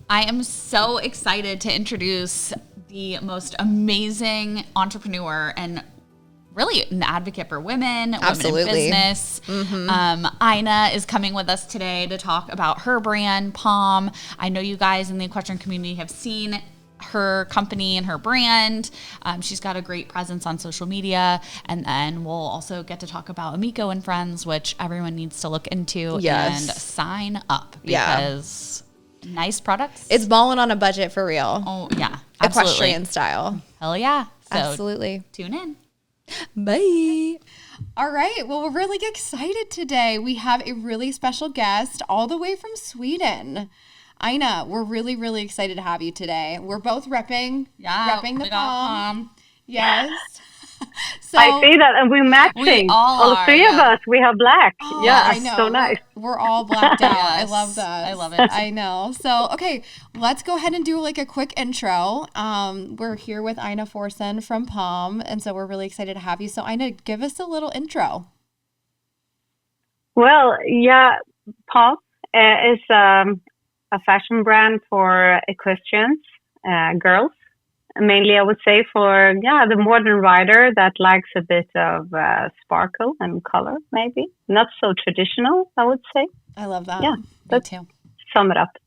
I am so excited to introduce the most amazing entrepreneur and really an advocate for women in business. Ina is coming with us today to talk about her brand, POMME. I know you guys in the equestrian community have seen her company and her brand. She's got a great presence on social media. And then we'll also get to talk about Amiko and Friends, which everyone needs to look into and sign up because nice products. It's balling on a budget for real. Oh, yeah. Absolutely. Equestrian style. Hell yeah. So absolutely. Tune in. Bye. All right. Well, we're really excited today. We have a really special guest all the way from Sweden. Ina, we're really, really excited to have you today. We're both repping the POMME. Yes. So I see that, and we're matching. All three of us, we have black. I know. So nice. We're all blacked out. I love that. I love it. I know. So, okay, let's go ahead and do like a quick intro. We're here with Ina Forssén from POMME, and so we're really excited to have you. So, Ina, give us a little intro. Well, POMME is a fashion brand for equestrians, girls. Mainly, I would say for the modern rider that likes a bit of sparkle and color, maybe not so traditional. I would say. I love that. Yeah, me too. Sum it up.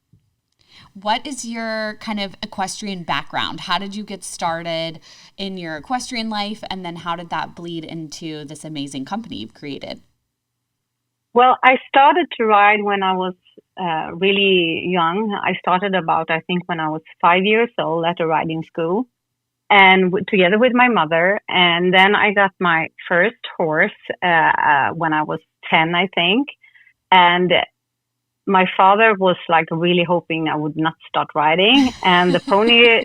What is your kind of equestrian background? How did you get started in your equestrian life, and then how did that bleed into this amazing company you've created? Well, I started to ride when I was really young. I started I think when I was 5 years old at a riding school, and together with my mother. And then I got my first horse when I was 10, I think. And my father was like really hoping I would not start riding. And the pony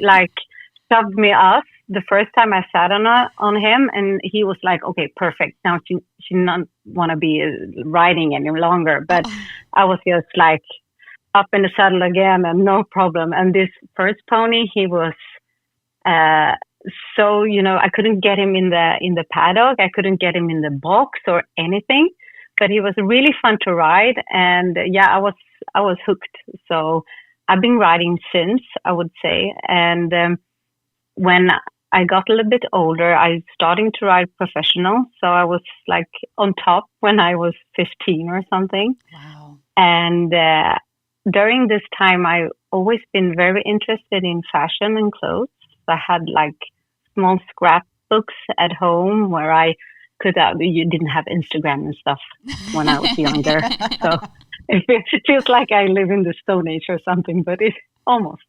shoved me off the first time I sat on him, and he was like, okay, perfect. Now she not want to be riding any longer. But I was just like up in the saddle again and no problem. And this first pony, he was so, I couldn't get him in the paddock. I couldn't get him in the box or anything, but he was really fun to ride. And I was hooked. So I've been riding since, I would say. And when I got a little bit older, I was starting to ride professional. So I was like on top when I was 15 or something. Wow. And during this time, I've always been very interested in fashion and clothes. I had like small scrapbooks at home where I could, you didn't have Instagram and stuff when I was younger. So it feels like I live in the Stone Age or something, but it's almost.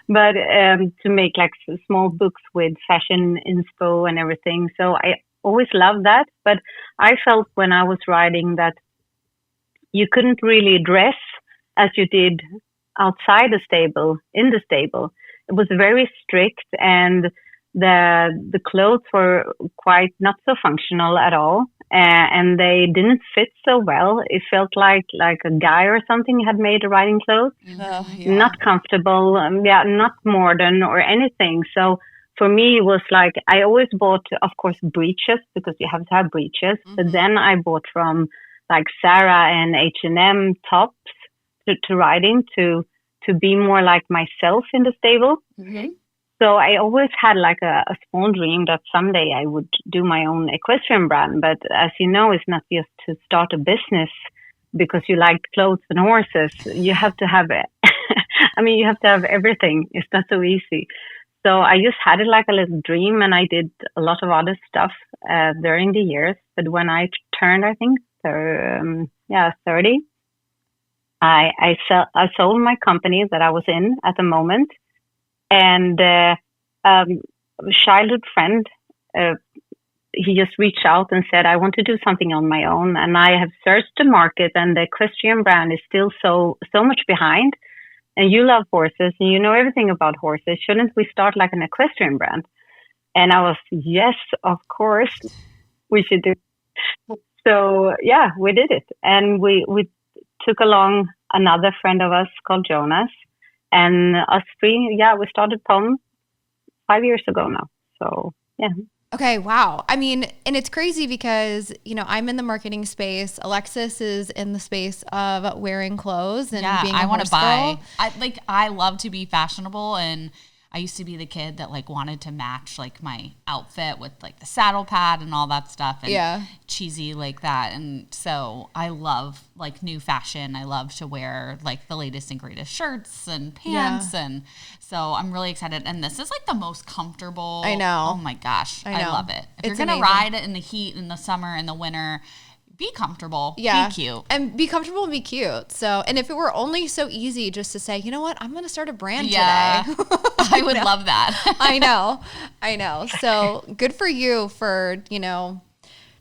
But to make like small books with fashion inspo and everything. So I always loved that. But I felt when I was riding that you couldn't really dress as you did outside the stable, in the stable. It was very strict, and the clothes were quite not so functional at all. And they didn't fit so well. It felt like a guy or something had made the riding clothes. Not comfortable, not modern or anything. So for me, it was like, I always bought, of course, breeches, because you have to have breeches. But then I bought from like Zara and H&M tops to riding to be more like myself in the stable. So I always had like a small dream that someday I would do my own equestrian brand. But as you know, it's not just to start a business because you like clothes and horses. You have to have it. You have to have everything. It's not so easy. So I just had it like a little dream, and I did a lot of other stuff during the years. But when I turned, I think, 30, I sold my company that I was in at the moment. And a childhood friend, he just reached out and said, I want to do something on my own. And I have searched the market, and the equestrian brand is still so much behind. And you love horses, and you know everything about horses. Shouldn't we start like an equestrian brand? And I was, yes, of course, we should do. So, we did it. And we took along another friend of us called Jonas. And us three, we started POMME 5 years ago now. So, Okay, wow. I mean, and it's crazy because, you know, I'm in the marketing space. Alexis is in the space of wearing clothes and being a horse girl. I love to be fashionable, and I used to be the kid that like wanted to match like my outfit with like the saddle pad and all that stuff and cheesy like that. And so I love like new fashion. I love to wear like the latest and greatest shirts and pants. And so I'm really excited. And this is like the most comfortable. I know. Oh my gosh. I love it. If you're going to ride it in the heat, in the summer, in the winter, be comfortable, be cute. And be comfortable and be cute. So, and if it were only so easy just to say, you know what, I'm going to start a brand today. I would love that. I know. So good for you for, you know,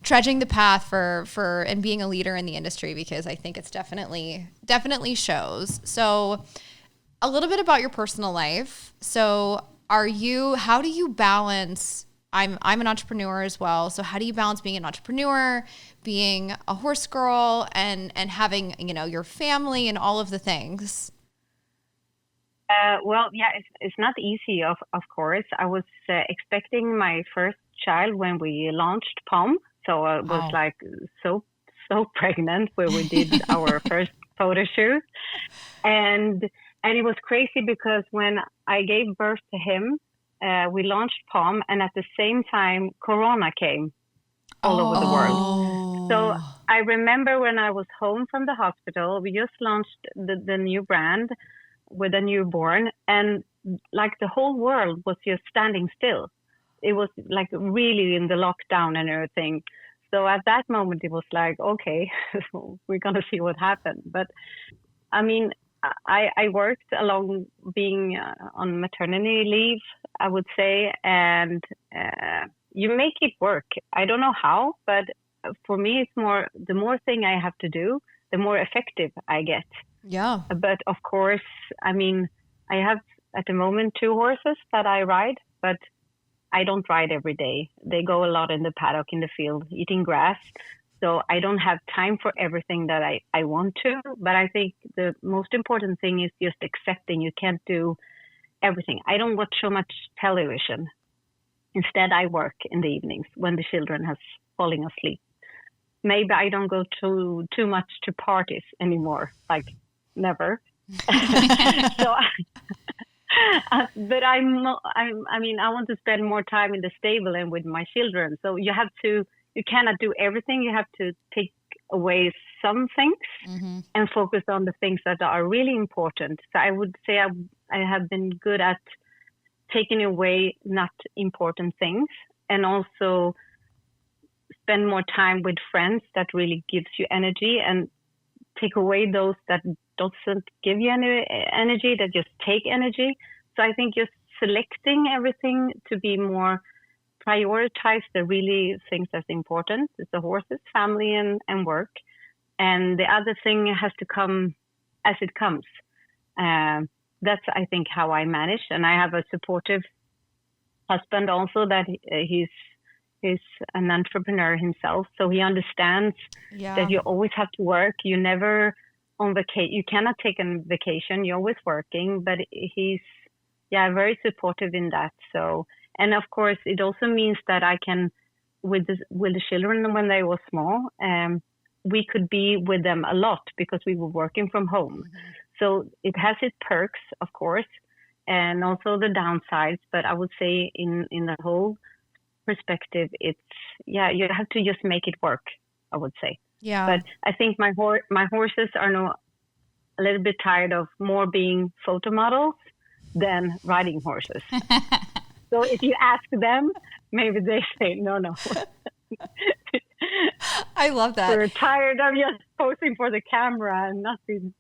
trudging the path for and being a leader in the industry, because I think it's definitely shows. So a little bit about your personal life. So how do you balance, I'm an entrepreneur as well. So how do you balance being an entrepreneur, being a horse girl, and having, you know, your family and all of the things? It's not easy, of course. I was expecting my first child when we launched POMME. So I was like so pregnant when we did our first photo shoot. And it was crazy because when I gave birth to him, we launched POMME, and at the same time, Corona came all over the world. So I remember when I was home from the hospital, we just launched the new brand with a newborn, and like the whole world was just standing still. It was like really in the lockdown and everything. So at that moment, it was like, okay, we're going to see what happened. But I mean, I worked along being on maternity leave, I would say, and you make it work. I don't know how, but for me, it's more, the more thing I have to do, the more effective I get. Yeah. But of course, I mean, I have at the moment 2 horses that I ride, but I don't ride every day. They go a lot in the paddock, in the field, eating grass. So I don't have time for everything that I want to. But I think the most important thing is just accepting you can't do everything. I don't watch so much television. Instead, I work in the evenings when the children has falling asleep. Maybe I don't go too much to parties anymore, like never. So, but I mean, I want to spend more time in the stable and with my children. So you cannot do everything. You have to take away some things and focus on the things that are really important. So I would say I have been good at taking away not important things, and also spend more time with friends that really gives you energy, and take away those that doesn't give you any energy, that just take energy. So I think just selecting everything to be more prioritize the really things that's important. It's the horses, family, and work. And the other thing has to come as it comes. That's, I think, how I manage. And I have a supportive husband also, that he's an entrepreneur himself. So he understands that you always have to work. You never on vacation. You cannot take a vacation. You're always working. But he's, very supportive in that. So, and of course, it also means that I can, with the children when they were small, we could be with them a lot because we were working from home. So it has its perks, of course, and also the downsides. But I would say in the whole perspective, it's, you have to just make it work, I would say. Yeah. But I think my horses are now a little bit tired of more being photo models than riding horses. So if you ask them, maybe they say, no. I love that. We're tired of just posing for the camera and nothing,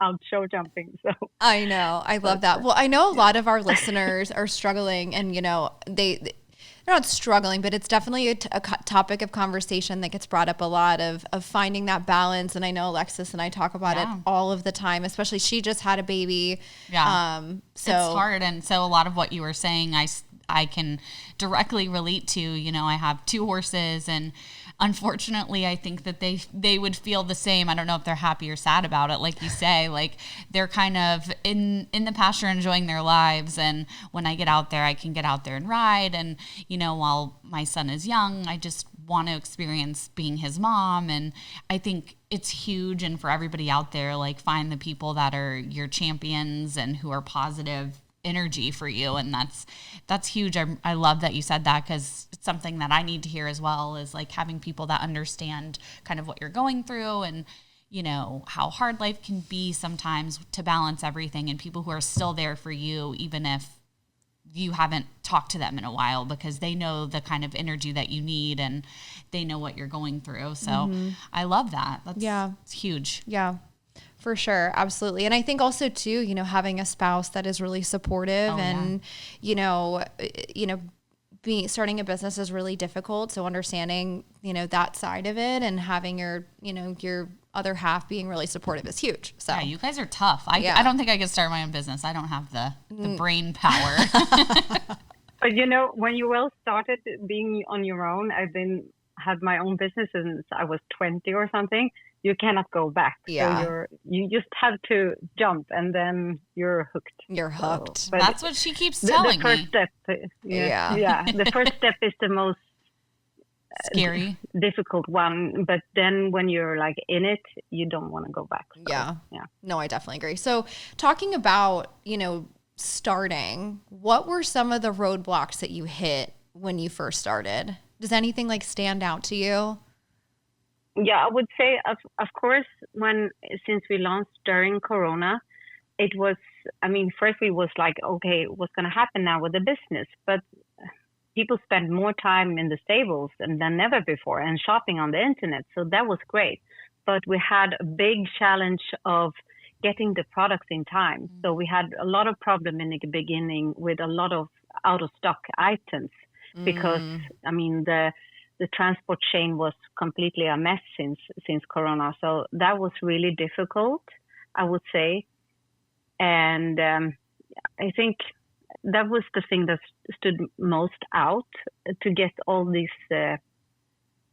out show jumping. So I know. I love that. Well, I know a lot of our listeners are struggling, and, they're not struggling, but it's definitely a topic of conversation that gets brought up a lot of finding that balance. And I know Alexis and I talk about it all of the time, especially she just had a baby. Yeah. So it's hard. And so a lot of what you were saying, I can directly relate to. I have 2 horses, and unfortunately, I think that they would feel the same. I don't know if they're happy or sad about it. Like you say, like they're kind of in the pasture enjoying their lives. And when I get out there, I can get out there and ride. And, you know, while my son is young, I just want to experience being his mom. And I think it's huge. And for everybody out there, like find the people that are your champions and who are positive energy for you. And that's huge. I love that you said that, because it's something that I need to hear as well, is like having people that understand kind of what you're going through and, you know, how hard life can be sometimes to balance everything, and people who are still there for you, even if you haven't talked to them in a while, because they know the kind of energy that you need and they know what you're going through. So I love that. It's huge. Yeah. For sure. Absolutely. And I think also too, you know, having a spouse that is really supportive you know, starting a business is really difficult. So understanding, you know, that side of it and having your, you know, your other half being really supportive is huge. So yeah, you guys are tough. I don't think I could start my own business. I don't have the brain power. But you know, when you well started being on your own, had my own business since I was 20 or something. You cannot go back. Yeah. So you just have to jump, and then you're hooked. You're hooked. So, that's what she keeps telling me. The first step. Yeah. The first step is the most scary, difficult one. But then when you're like in it, you don't want to go back. So, yeah. No, I definitely agree. So talking about, you know, starting, what were some of the roadblocks that you hit when you first started? Does anything like stand out to you? Yeah, I would say, of course, since we launched during Corona, it was, I mean, first we was like, okay, what's going to happen now with the business? But people spend more time in the stables than ever before and shopping on the internet. So that was great. But we had a big challenge of getting the products in time. So we had a lot of problem in the beginning with a lot of out of stock items because, I mean, the transport chain was completely a mess since Corona. So that was really difficult, I would say. And I think that was the thing that stood most out, to get all these, to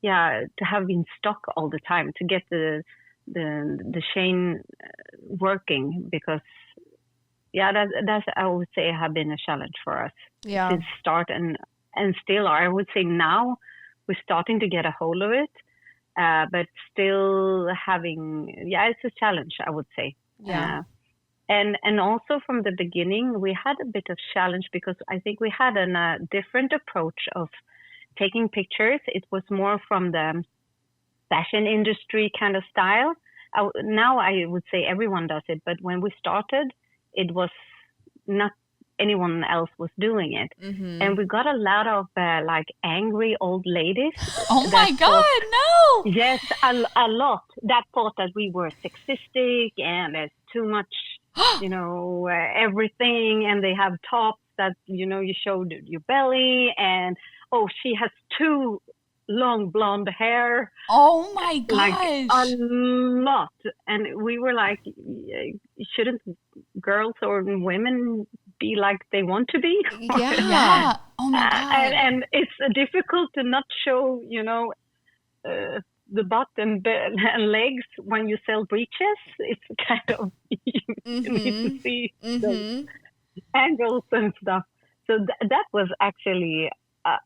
have in stock all the time, to get the chain working, because that's I would say have been a challenge for us since start and still are. I would say now we're starting to get a hold of it, but still having, it's a challenge, I would say. And also from the beginning, we had a bit of challenge because I think we had a different approach of taking pictures. It was more from the fashion industry kind of style. Now I would say everyone does it, but when we started, it was not anyone else was doing it. And we got a lot of like angry old ladies. Oh my God, no! Yes, a lot that thought that we were sexistic and there's too much, everything, and they have tops that, you showed your belly, and she has too long blonde hair. Oh my gosh. Like a lot. And we were like, shouldn't girls or women be like they want to be? Yeah. Oh my God. And it's difficult to not show, the butt and legs when you sell breeches. It's kind of, you need to see those angles and stuff. So that was actually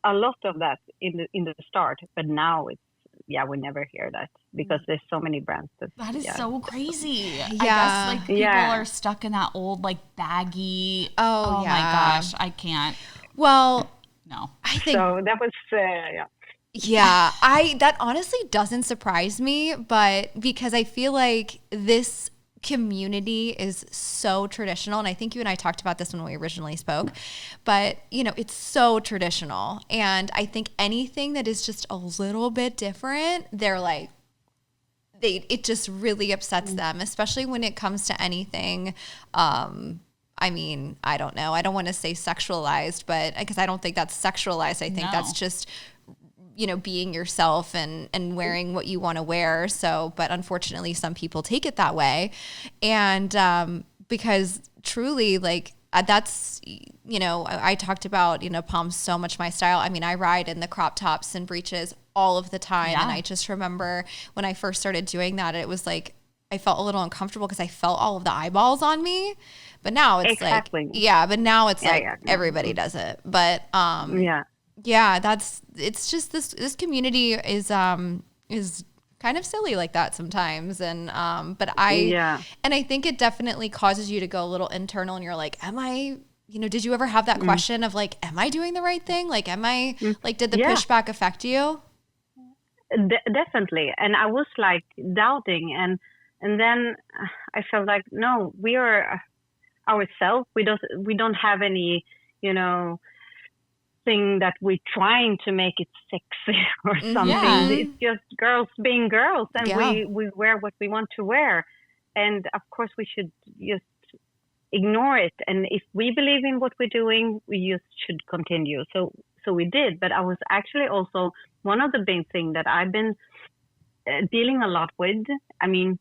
a lot of that in the start, but now it's, we never hear that because there's so many brands. That is so crazy. I guess like people are stuck in that old like baggy. Oh my gosh, I can't. Well, no. I think so. That was that honestly doesn't surprise me, but because I feel like this community is so traditional, and I think you and I talked about this when we originally spoke, but it's so traditional, and I think anything that is just a little bit different, they're like, it just really upsets them, especially when it comes to anything. I mean, I don't know, I don't want to say sexualized, but because I don't think that's sexualized, I think that's just being yourself and wearing what you want to wear. So, but unfortunately some people take it that way. And, because truly, like, that's, I talked about, POMME so much my style. I mean, I ride in the crop tops and breeches all of the time. Yeah. And I just remember when I first started doing that, it was like, I felt a little uncomfortable because I felt all of the eyeballs on me. But now it's like, but now it's everybody does it. But, it's just this community is kind of silly like that sometimes. And, and I think it definitely causes you to go a little internal and you're like, am I, did you ever have that question of like, am I doing the right thing? Like, am I did the pushback affect you? Definitely. And I was like doubting and then I felt like, no, we are ourselves. We don't have any, thing that we're trying to make it sexy or something. Yeah. It's just girls being girls, and we wear what we want to wear. And of course we should just ignore it. And if we believe in what we're doing, we just should continue. So we did. But I was actually also one of the big things that I've been dealing a lot with. I mean,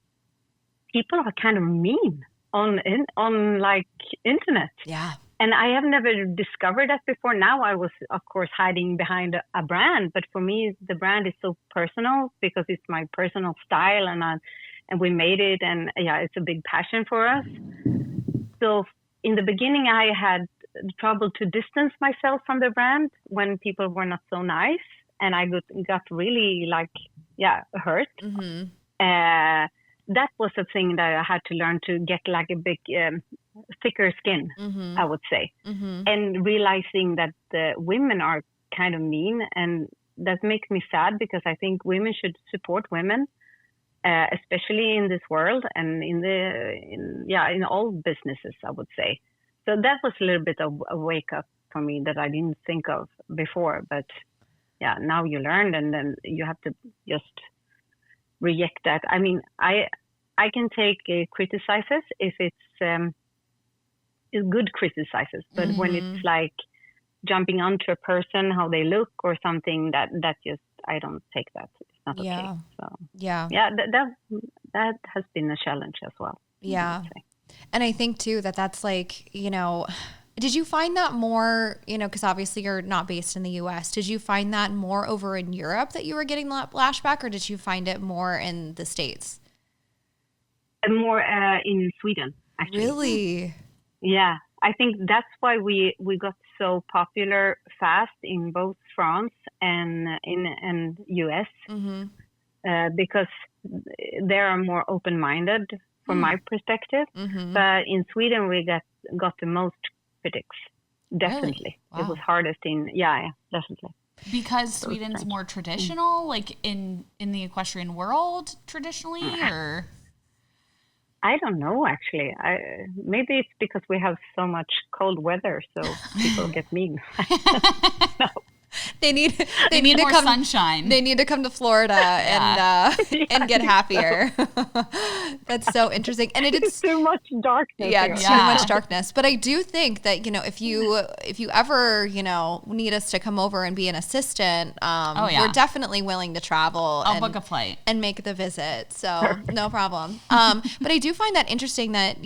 people are kind of mean on like internet. Yeah. And I have never discovered that before. Now I was, of course, hiding behind a brand, but for me, the brand is so personal because it's my personal style, and we made it, and it's a big passion for us. So in the beginning, I had trouble to distance myself from the brand when people were not so nice, and I got really hurt. Mm-hmm. That was a thing that I had to learn to get like a big, thicker skin, I would say. Mm-hmm. And realizing that the women are kind of mean, and that makes me sad because I think women should support women, especially in this world and in all businesses, I would say. So that was a little bit of a wake up for me that I didn't think of before. But now you learn, and then you have to just reject that. I mean, I can take criticizes if it's good criticizes, but when it's like jumping onto a person, how they look or something, that just, I don't take that. It's not okay. So that has been a challenge as well. Yeah. And I think too that's like, did you find that more, because obviously you're not based in the US, did you find that more over in Europe that you were getting lashback, or did you find it more in the States? More in Sweden, actually. Really? Yeah. I think that's why we got so popular fast in both France and in US, because they are more open-minded from my perspective. Mm-hmm. But in Sweden, we got the most critics. Definitely. Really? Wow. It was hardest definitely. Because Sweden's more traditional, like in the equestrian world traditionally, or? I don't know, actually. Maybe it's because we have so much cold weather, so people get mean. No. They need more sunshine. They need to come to Florida and get happier. That's so interesting. And it's too much darkness. Yeah, too much darkness. But I do think that, if you ever, need us to come over and be an assistant, we're definitely willing to travel. I'll book a flight and make the visit. So no problem. But I do find that interesting that,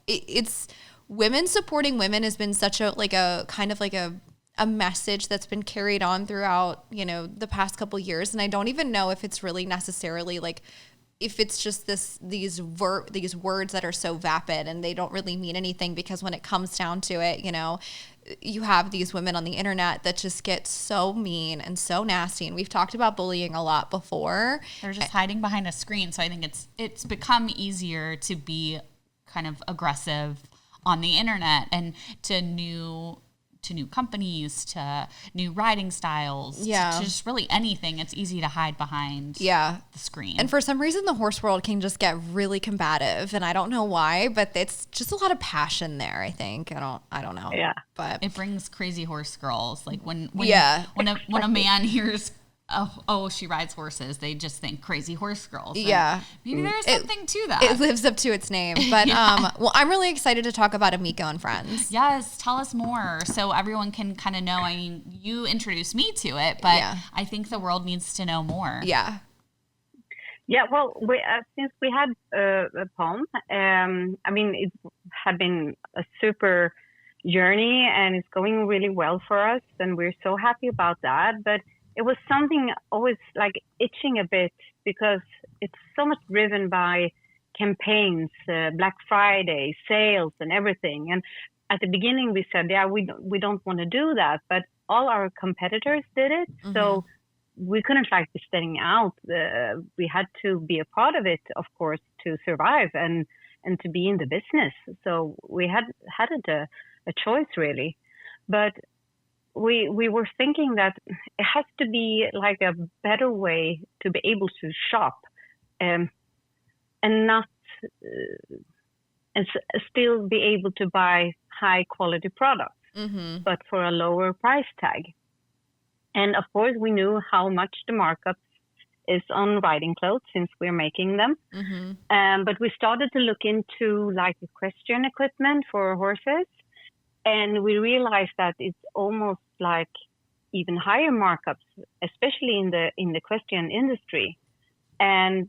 it's women supporting women has been such a message that's been carried on throughout, the past couple years. And I don't even know if it's really necessarily if it's just these words that are so vapid and they don't really mean anything, because when it comes down to it, you have these women on the internet that just get so mean and so nasty. And we've talked about bullying a lot before. They're just hiding behind a screen. So I think it's become easier to be kind of aggressive on the internet, and to new companies, to new riding styles, to just really anything. It's easy to hide behind the screen. And for some reason, the horse world can just get really combative, and I don't know why, but it's just a lot of passion there, I think. I don't know. Yeah. But it brings crazy horse girls. Like when a man hears, oh, she rides horses, they just think crazy horse girls. And maybe there's something to that. It lives up to its name. But well, I'm really excited to talk about Amiko and Friends. Yes, tell us more so everyone can kind of know. I mean, you introduced me to it, but I think the world needs to know more. Yeah. Yeah, well, since we had POMME, I mean, it had been a super journey, and it's going really well for us, and we're so happy about that. But it was something always like itching a bit, because it's so much driven by campaigns, Black Friday, sales, and everything. And at the beginning we said, yeah, we don't want to do that, but all our competitors did it. Mm-hmm. So we couldn't like be standing out. We had to be a part of it, of course, to survive and to be in the business. So we had a choice, really. But we were thinking that it has to be like a better way to be able to shop, and not and still be able to buy high quality products, mm-hmm. but for a lower price tag. And of course, we knew how much the markup is on riding clothes since we're making them. Mm-hmm. But we started to look into like equestrian equipment for horses, and we realized that it's almost like even higher markups, especially in the equestrian industry. And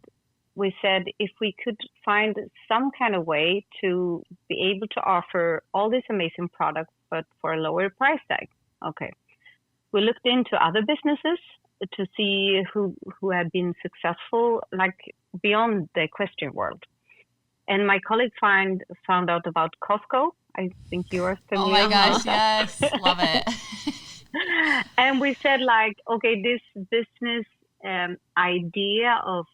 we said if we could find some kind of way to be able to offer all these amazing products, but for a lower price tag. Okay. We looked into other businesses to see who had been successful, like beyond the equestrian world. And my colleague found out about Costco. I think you are familiar. Oh my gosh, yes. Love it. And we said like, okay, this business idea of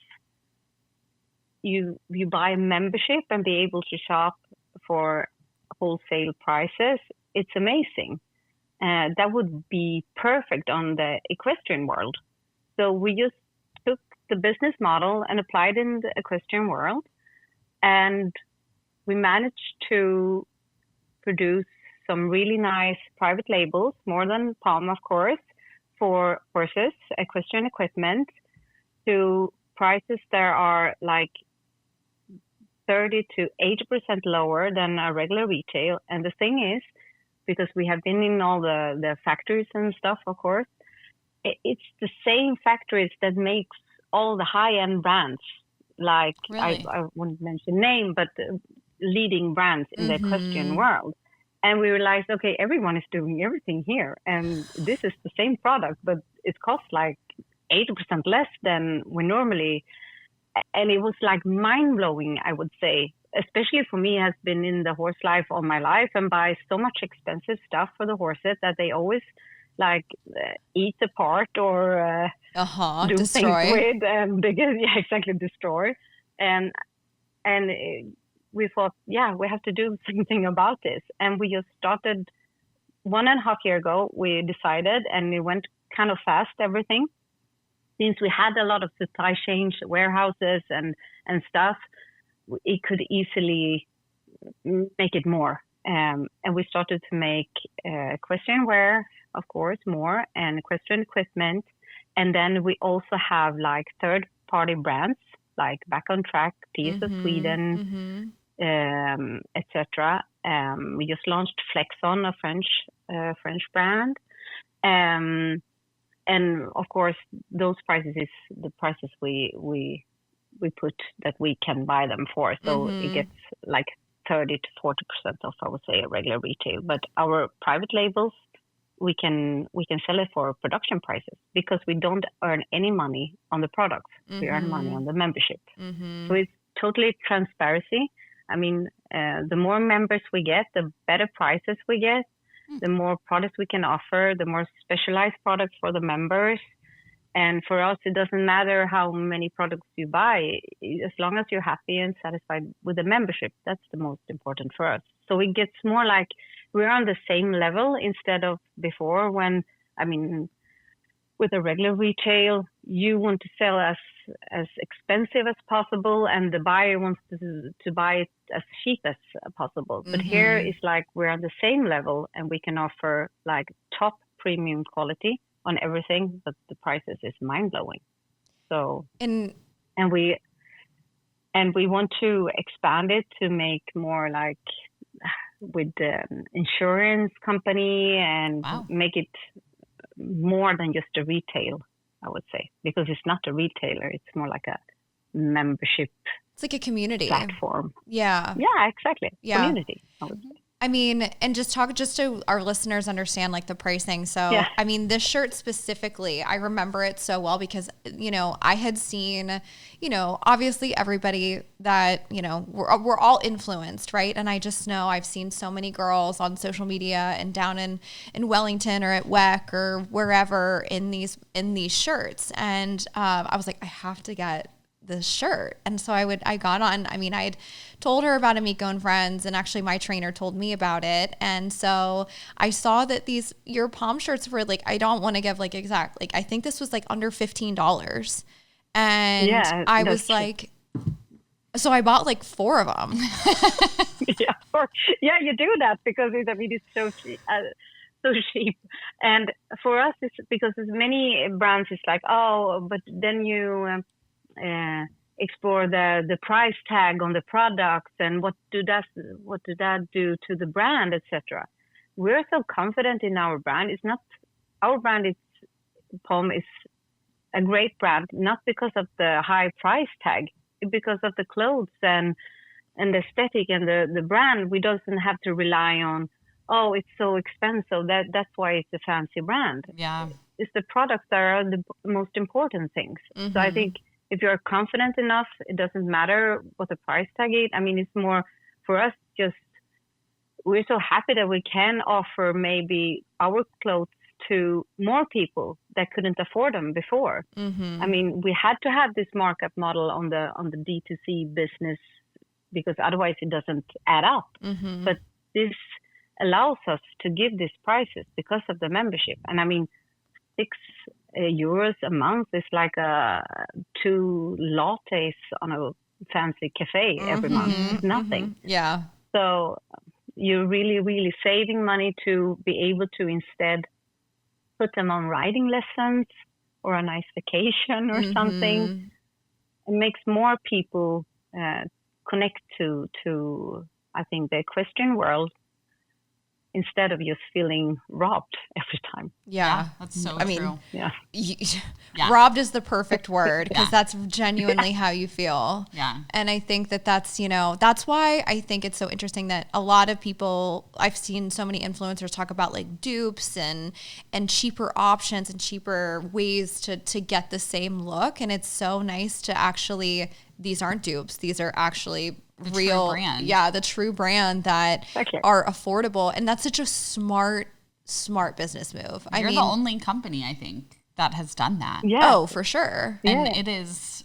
you buy a membership and be able to shop for wholesale prices, it's amazing. That would be perfect on the equestrian world. So we just took the business model and applied in the equestrian world. And we managed to produce some really nice private labels, more than POMME, of course, for horses, equestrian equipment, to prices that are like 30 to 80% lower than a regular retail. And the thing is, because we have been in all the factories and stuff, of course, it's the same factories that makes all the high-end brands. Like, really? I won't mention name, but leading brands in the equestrian world. And we realized, okay, everyone is doing everything here. And this is the same product, but it costs like 80% less than we normally. And it was like mind-blowing, I would say. Especially for me, has been in the horse life all my life and buy so much expensive stuff for the horses that they always like eat apart or do destroy. Things with, and they get destroy. And we thought, yeah, we have to do something about this. And we just started 1.5 years ago. We decided, and it went kind of fast, everything. Since we had a lot of supply chains, warehouses and stuff, it could easily make it more. And we started to make equestrian wear, of course, more, and equestrian equipment. And then we also have like third-party brands like Back on Track, PS of Sweden, etc. We just launched Flexon, a French brand. And of course, those prices is the prices we put that we can buy them for. So it gets like 30 to 40% off, I would say, a regular retail. But our private labels, we can sell it for production prices because we don't earn any money on the products. We earn money on the membership. So it's totally transparency. I mean, the more members we get, the better prices we get, the more products we can offer, the more specialized products for the members. And for us, it doesn't matter how many products you buy, as long as you're happy and satisfied with the membership. That's the most important for us. So it gets more like we're on the same level instead of before when, I mean, with a regular retail, you want to sell as expensive as possible and the buyer wants to buy it as cheap as possible. But here it's like we're on the same level and we can offer like top premium quality on everything, but the prices is mind-blowing. So and we want to expand it to make more like with the insurance company and make it more than just a retail, I would say, because it's not a retailer, it's more like a membership. It's like a community platform. Yeah, exactly. Community, I would say. I mean, and just so our listeners understand like the pricing. So, yeah. I mean, this shirt specifically, I remember it so well because, you know, I had seen, you know, obviously everybody that, you know, we're all influenced, right? And I just know I've seen so many girls on social media and down in Wellington or at WEC or wherever in these shirts. And I was like, I have to get this shirt. And so I got on, I mean, I had told her about Amiko and Friends, and actually my trainer told me about it. And so I saw that your POMME shirts were like, I don't want to give like exact, like, I think this was like under $15. And yeah, I was like, so I bought like 4 of them. Yeah, you do that because it's so cheap. So cheap. And for us, it's because there's many brands, it's like, oh, but then you explore the price tag on the products and what do that do to the brand, etc. We're so confident in our brand. It's not our brand. It's POMME is a great brand, not because of the high price tag, because of the clothes and the aesthetic and the brand. We doesn't have to rely on, oh, it's so expensive. That's why it's a fancy brand. Yeah, it's the products that are the most important things. Mm-hmm. So I think if you're confident enough, it doesn't matter what the price tag is. I mean, it's more for us, just we're so happy that we can offer maybe our clothes to more people that couldn't afford them before. Mm-hmm. I mean, we had to have this markup model on the D2C business because otherwise it doesn't add up. Mm-hmm. But this allows us to give these prices because of the membership. And I mean, €6 a month is like 2 lattes on a fancy cafe every month. It's nothing. Mm-hmm. Yeah. So you're really, really saving money to be able to instead put them on riding lessons or a nice vacation or something. It makes more people connect to, I think, the equestrian world instead of just feeling robbed every time. Yeah, that's so true. Mean, yeah. Robbed is the perfect word because that's genuinely how you feel. Yeah. And I think that's, you know, that's why I think it's so interesting that a lot of people, I've seen so many influencers talk about like dupes and cheaper options and cheaper ways to get the same look. And it's so nice to actually, these aren't dupes. These are actually the real brand. Yeah, the true brand that are affordable. And that's such a smart business move. You're the only company, I think, that has done that. Yeah. Oh, for sure. And it is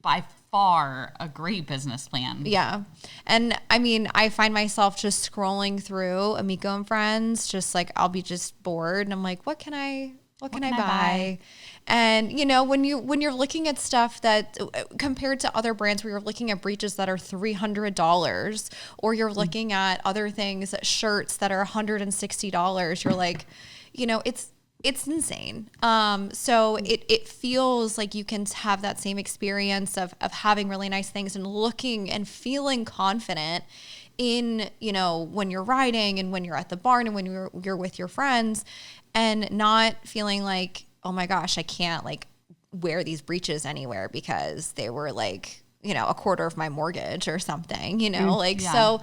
by far a great business plan. Yeah. And I mean, I find myself just scrolling through Amiko and Friends, just like I'll be just bored and I'm like, what can I buy? And you know, when you're looking at stuff that compared to other brands where you're looking at breeches that are $300 or you're looking at other things, shirts that are $160, you're like, you know, it's insane. So it feels like you can have that same experience of having really nice things and looking and feeling confident in, you know, when you're riding and when you're at the barn and when you're with your friends and not feeling like, oh my gosh, I can't like wear these breeches anywhere because they were like, you know, a quarter of my mortgage or something, you know, so,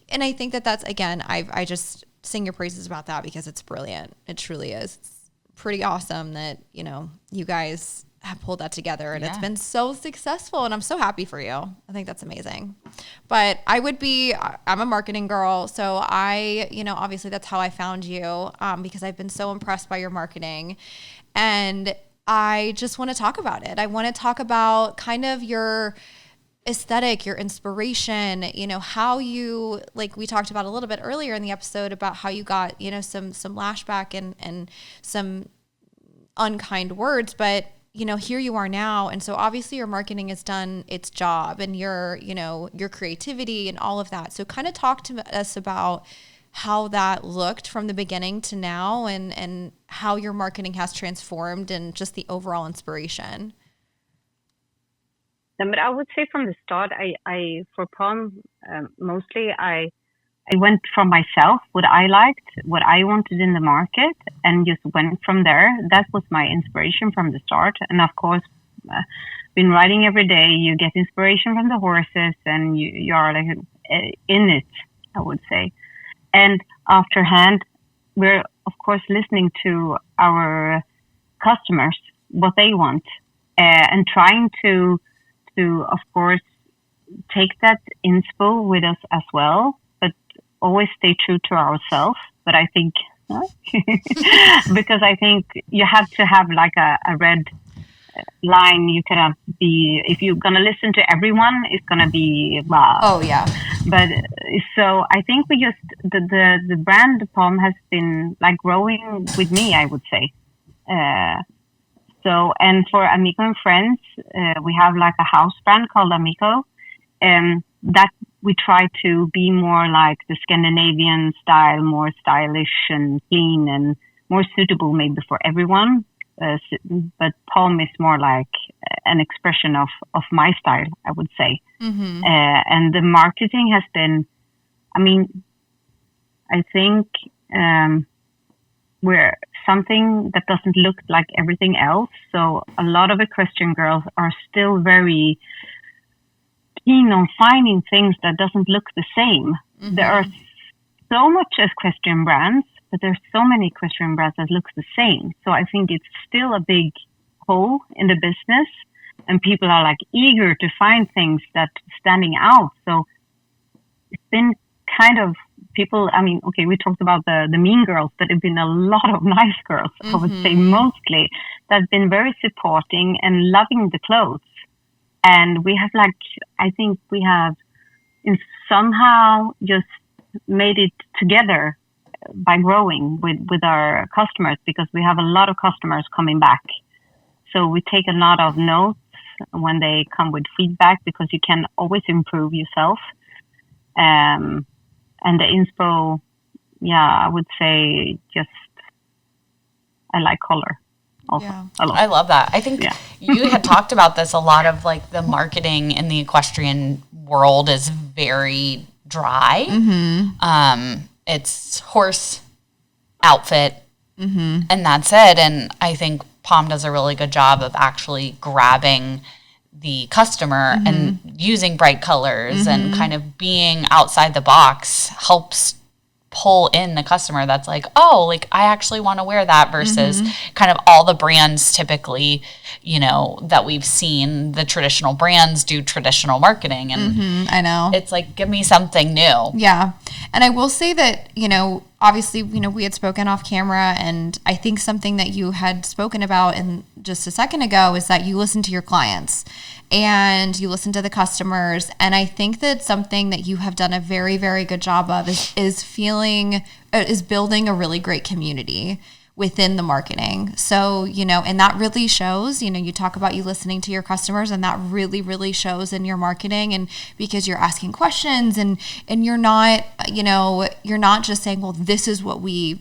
and I think that's, again, I just sing your praises about that because it's brilliant. It truly is. It's pretty awesome that, you know, you guys have pulled that together and it's been so successful and I'm so happy for you. I think that's amazing. But I'm a marketing girl. So you know, obviously that's how I found you because I've been so impressed by your marketing and I just want to talk about it. I want to talk about kind of your aesthetic, your inspiration, you know, how you, like we talked about a little bit earlier in the episode about how you got, you know, some lashback and some unkind words, but you know, here you are now. And so obviously your marketing has done its job and your creativity and all of that. So kind of talk to us about how that looked from the beginning to now and how your marketing has transformed and just the overall inspiration. But I would say from the start, I for POMME, mostly I went from myself, what I liked, what I wanted in the market, and just went from there. That was my inspiration from the start. And of course, been riding every day, you get inspiration from the horses and you are like in it, I would say. And after hand, we're of course listening to our customers, what they want, and trying to of course take that inspo with us as well, but always stay true to ourselves. But I think because I think you have to have like a red line. You cannot be, if you're gonna listen to everyone, it's gonna be wow. Oh yeah. But so I think we just the brand POMME has been like growing with me, I would say. So, and for Amiko and Friends, we have like a house brand called Amiko, that we try to be more like the Scandinavian style, more stylish and clean and more suitable maybe for everyone. But POMME is more like an expression of my style, I would say. Mm-hmm. And the marketing has been, I mean, I think we're something that doesn't look like everything else. So a lot of equestrian girls are still very keen on finding things that doesn't look the same. Mm-hmm. There are so much equestrian brands, but there's so many equestrian brands that look the same. So I think it's still a big hole in the business, and people are like eager to find things that standing out. So it's been kind of people, I mean, okay, we talked about the mean girls, but it's been a lot of nice girls, mm-hmm. I would say mostly, that have been very supporting and loving the clothes. And we have like, I think we have in somehow just made it together by growing with our customers, because we have a lot of customers coming back. So we take a lot of notes when they come with feedback, because you can always improve yourself. And the inspo, I would say just, I like color also a lot. I love that. I think you had talked about this a lot of like the marketing in the equestrian world is very dry. Mm-hmm. It's horse, outfit, mm-hmm. and that's it. And I think POMME does a really good job of actually grabbing the customer mm-hmm. and using bright colors mm-hmm. and kind of being outside the box helps pull in the customer that's like, oh, like I actually want to wear that versus mm-hmm. kind of all the brands typically, you know, that we've seen the traditional brands do traditional marketing. And mm-hmm, I know. It's like, give me something new. Yeah. And I will say that, you know, obviously, you know, we had spoken off camera, and I think something that you had spoken about in just a second ago is that you listen to your clients and you listen to the customers. And I think that something that you have done a very, very good job of is building a really great community within the marketing. So, you know, and that really shows, you know, you talk about you listening to your customers, and that really, really shows in your marketing. And because you're asking questions and you're not, you know, you're not just saying, well, this is what we're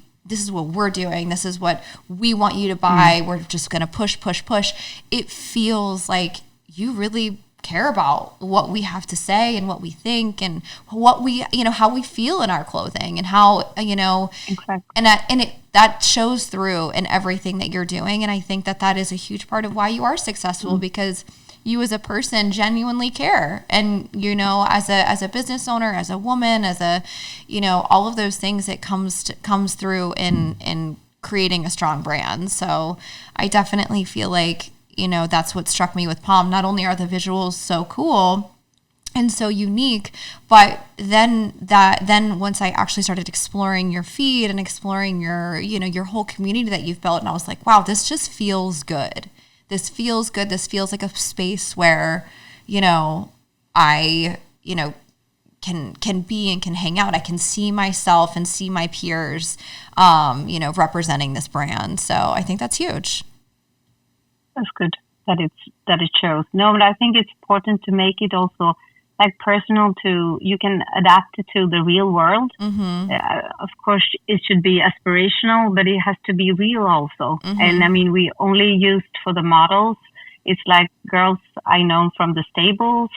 doing. This is what we want you to buy. Mm-hmm. We're just going to push. It feels like you really care about what we have to say and what we think and what we, you know, how we feel in our clothing and how, you know, exactly. and that shows through in everything that you're doing. And I think that is a huge part of why you are successful, mm-hmm. because you as a person genuinely care. And, you know, as a business owner, as a woman, as a, you know, all of those things that comes through in creating a strong brand. So I definitely feel like, you know, that's what struck me with POMME. Not only are the visuals so cool and so unique, but then once I actually started exploring your feed and exploring your, you know, your whole community that you've built, and I was like, wow, this just feels good. This feels good. This feels like a space where, you know, I, you know, can be and can hang out. I can see myself and see my peers, you know, representing this brand. So I think that's huge. That's good that it shows. No, but I think it's important to make it also like personal you can adapt it to the real world. Mm-hmm. Of course, it should be aspirational, but it has to be real also. Mm-hmm. And I mean, we only used for the models. It's like girls I know from the stables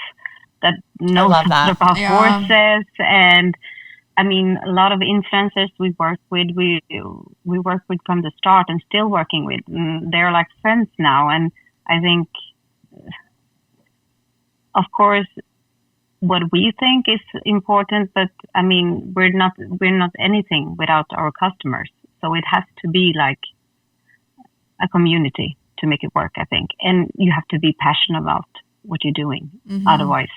that know about horses. And I mean, a lot of influencers we work with from the start and still working with. They're like friends now. And I think, of course, what we think is important, but I mean, we're not anything without our customers. So it has to be like a community to make it work, I think. And you have to be passionate about what you're doing. Otherwise,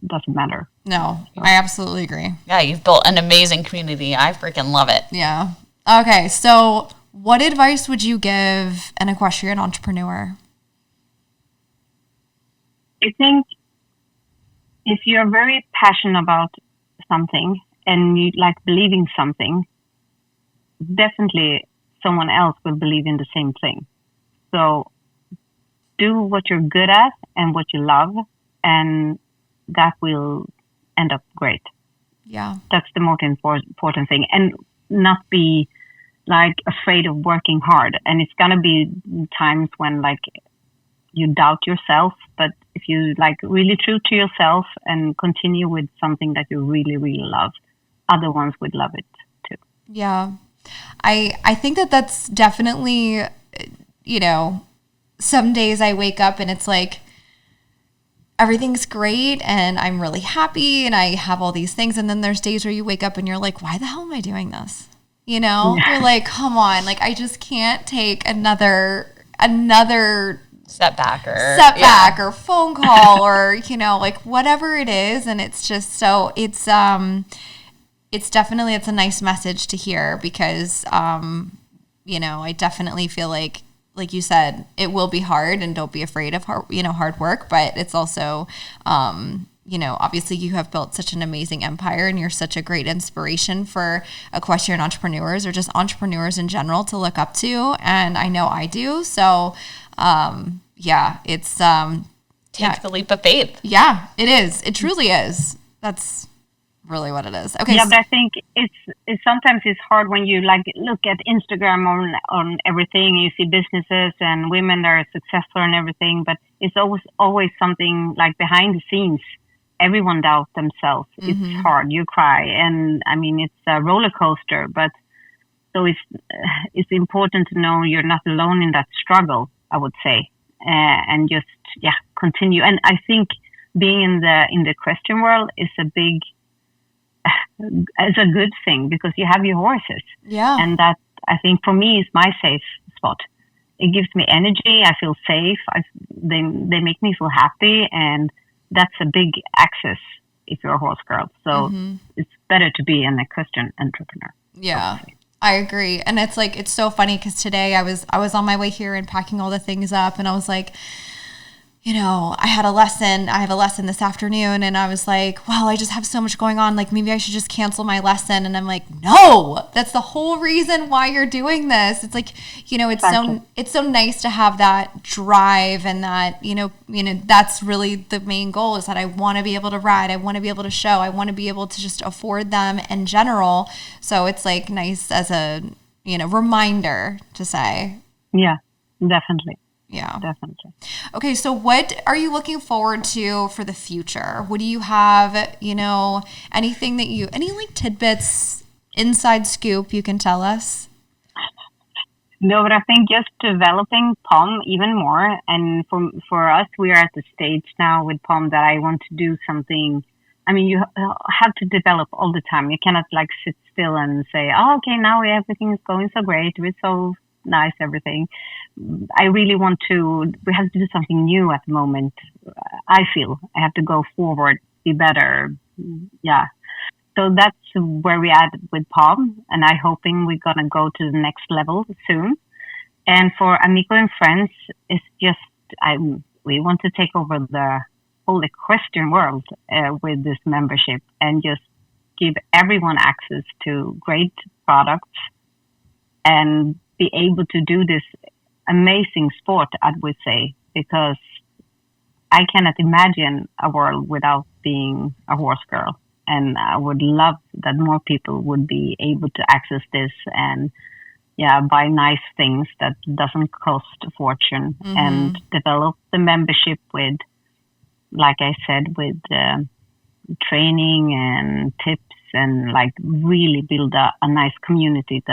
doesn't matter. No, I absolutely agree. Yeah, you've built an amazing community. I freaking love it. Yeah. Okay, so what advice would you give an equestrian entrepreneur? I think if you're very passionate about something and you like believing something, definitely someone else will believe in the same thing. So do what you're good at and what you love, and that will end up great. Yeah. That's the most important thing. And not be like afraid of working hard. And it's going to be times when like you doubt yourself, but if you like really true to yourself and continue with something that you really, really love, other ones would love it too. Yeah. I think that's definitely, you know, some days I wake up and it's like, everything's great and I'm really happy and I have all these things. And then there's days where you wake up and you're like, why the hell am I doing this? You know, you're like, come on, like I just can't take another setback or phone call or, you know, like whatever it is. And it's just so it's definitely, it's a nice message to hear because, you know, I definitely feel like you said, it will be hard and don't be afraid of hard work, but it's also, you know, obviously you have built such an amazing empire and you're such a great inspiration for equestrian entrepreneurs or just entrepreneurs in general to look up to. And I know I do. So, yeah, it's, take the leap of faith. Yeah, it is. It truly is. That's really what it is. Okay. Yeah, but I think it's sometimes it's hard when you like look at Instagram on everything. You see businesses and women that are successful and everything, but it's always something like behind the scenes. Everyone doubts themselves. It's hard. You cry, and I mean it's a roller coaster. But so it's important to know you're not alone in that struggle. I would say, and just continue. And I think being in the equestrian world is it's a good thing because you have your horses. Yeah. And that, I think for me, is my safe spot. It gives me energy. I feel safe. They make me feel happy. And that's a big access if you're a horse girl. So it's better to be an equestrian entrepreneur. Yeah. I agree. And it's like, it's so funny because today I was on my way here and packing all the things up and I was like, you know, I have a lesson this afternoon and I was like, well, I just have so much going on. Like maybe I should just cancel my lesson. And I'm like, no, that's the whole reason why you're doing this. It's like, you know, it's so nice to have that drive and that, you know, that's really the main goal is that I want to be able to ride. I want to be able to show. I want to be able to just afford them in general. So it's like nice as a, you know, reminder to say. Yeah, definitely. Yeah, definitely. Okay, so what are you looking forward to for the future? What do you have, you know, any like tidbits, inside scoop you can tell us? No, but I think just developing POMME even more. And for us, we are at the stage now with POMME that I want to do something. I mean, you have to develop all the time. You cannot like sit still and say, oh, okay, now everything is going so great. It's so nice, everything. I really we have to do something new at the moment. I feel I have to go forward, be better. Yeah. So that's where we are with POMME, and I'm hoping we're going to go to the next level soon. And for Amiko and Friends, it's just, we want to take over the whole equestrian world with this membership and just give everyone access to great products and be able to do this amazing sport, I would say, because I cannot imagine a world without being a horse girl. And I would love that more people would be able to access this and buy nice things that doesn't cost a fortune and develop the membership with, like I said, with training and tips and like really build a nice community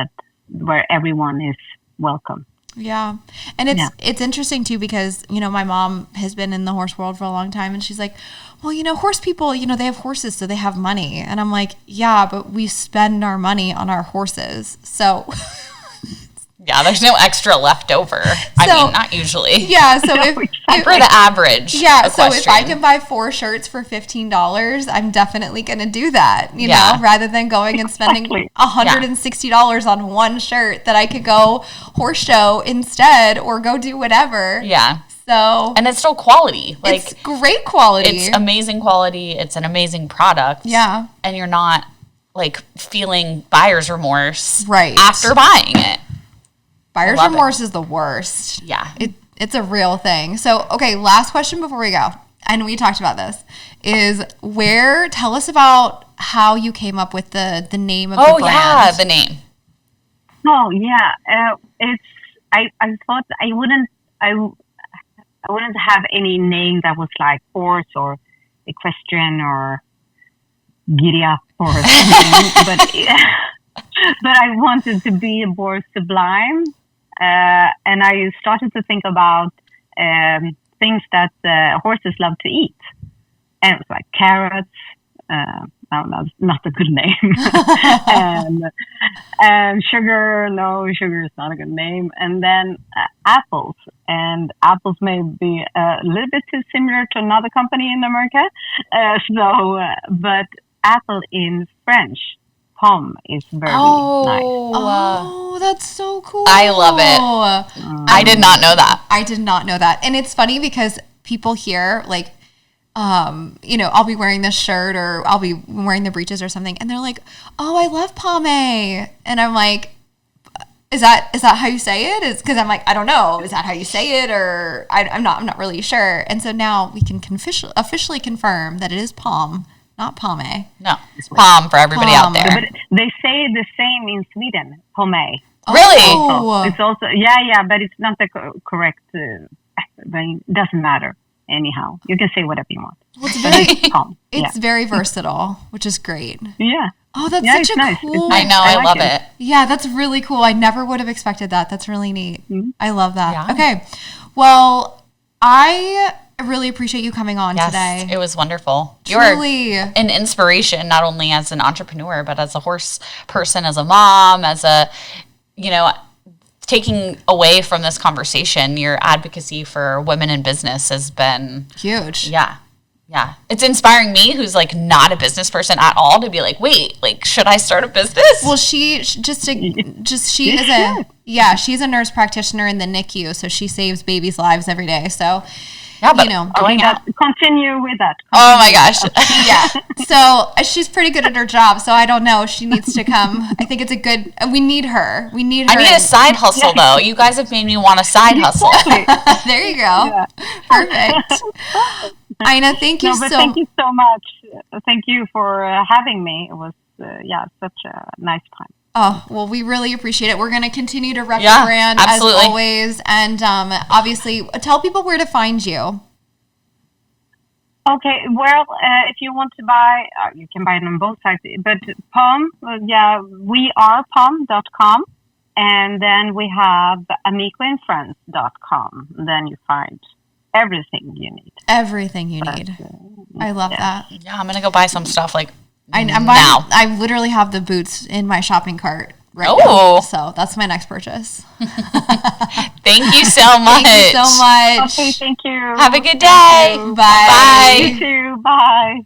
where everyone is welcome. Yeah. And it's interesting too, because, you know, my mom has been in the horse world for a long time, and she's like, well, you know, horse people, you know, they have horses, so they have money. And I'm like, yeah, but we spend our money on our horses. So yeah, there's no extra left over. I mean, not usually. Yeah, so if for the average. Yeah, so if I can buy 4 shirts for $15, I'm definitely going to do that, you know, rather than going and spending $160 on one shirt that I could go horse show instead or go do whatever. Yeah. So, and it's still quality. Like, it's great quality. It's amazing quality. It's an amazing product. Yeah. And you're not like feeling buyer's remorse after buying it. Buyer's remorse is the worst. Yeah. It's a real thing. So, okay, last question before we go. And we talked about this. Tell us about how you came up with the name of the brand. Oh, yeah, the name. Oh, yeah. I thought I wouldn't have any name that was like horse or equestrian or giddy up or something. but I wanted to be more sublime. And I started to think about things that horses love to eat. And it was like carrots. No, that's not a good name. and sugar. No, sugar is not a good name. And then apples. And apples may be a little bit too similar to another company in America. But apple in French, pomme, is very nice. Oh, that's so cool. I love it. I did not know that. I did not know that. And it's funny because people here, like, you know, I'll be wearing this shirt or I'll be wearing the breeches or something, and they're like, "Oh, I love POMME," and I'm like, "Is that how you say it?" Because I'm like, I don't know. Is that how you say it, or I'm not really sure. And so now we can officially confirm that it is POMME, not POMME. No, it's POMME for everybody out there. But they say the same in Sweden, POMME. Really? Oh. It's also yeah, but it's not the correct. But it doesn't matter. Anyhow, you can say whatever you want. Well, it's very versatile, which is great. Yeah. Oh, that's such a cool. I know, I love it. Yeah, that's really cool. I never would have expected that. That's really neat. Mm-hmm. I love that. Yeah. Okay, well, I really appreciate you coming on today. It was wonderful. Truly. You're an inspiration, not only as an entrepreneur, but as a horse person, as a mom, as a, you know, taking away from this conversation, your advocacy for women in business has been huge. Yeah. Yeah. It's inspiring me, who's like not a business person at all, to be like, wait, like, should I start a business? Well, she's a nurse practitioner in the NICU, so she saves babies' lives every day. So, yeah, but, you know, continue with that. Oh my gosh. Yeah. So she's pretty good at her job. So I don't know. She needs to come. I think it's a good, we need her. I need a side hustle though. You guys have made me want a side hustle. There you go. Yeah. Perfect. Ina, thank you Thank you so much. Thank you for having me. It was, such a nice time. Oh, well, we really appreciate it. We're going to continue to rep the brand absolutely. As always. And obviously, tell people where to find you. Okay, well, if you want to buy, you can buy it on both sides. But POMME, we are POMME.com. And then we have AmikoandFriends.com. Then you find everything you need. Everything you need. I love that. Yeah, I'm going to go buy some stuff like now. I literally have the boots in my shopping cart right now. So that's my next purchase. Thank you so much. Thank you so much. Okay, thank you. Have a good day. Bye. You too. Bye.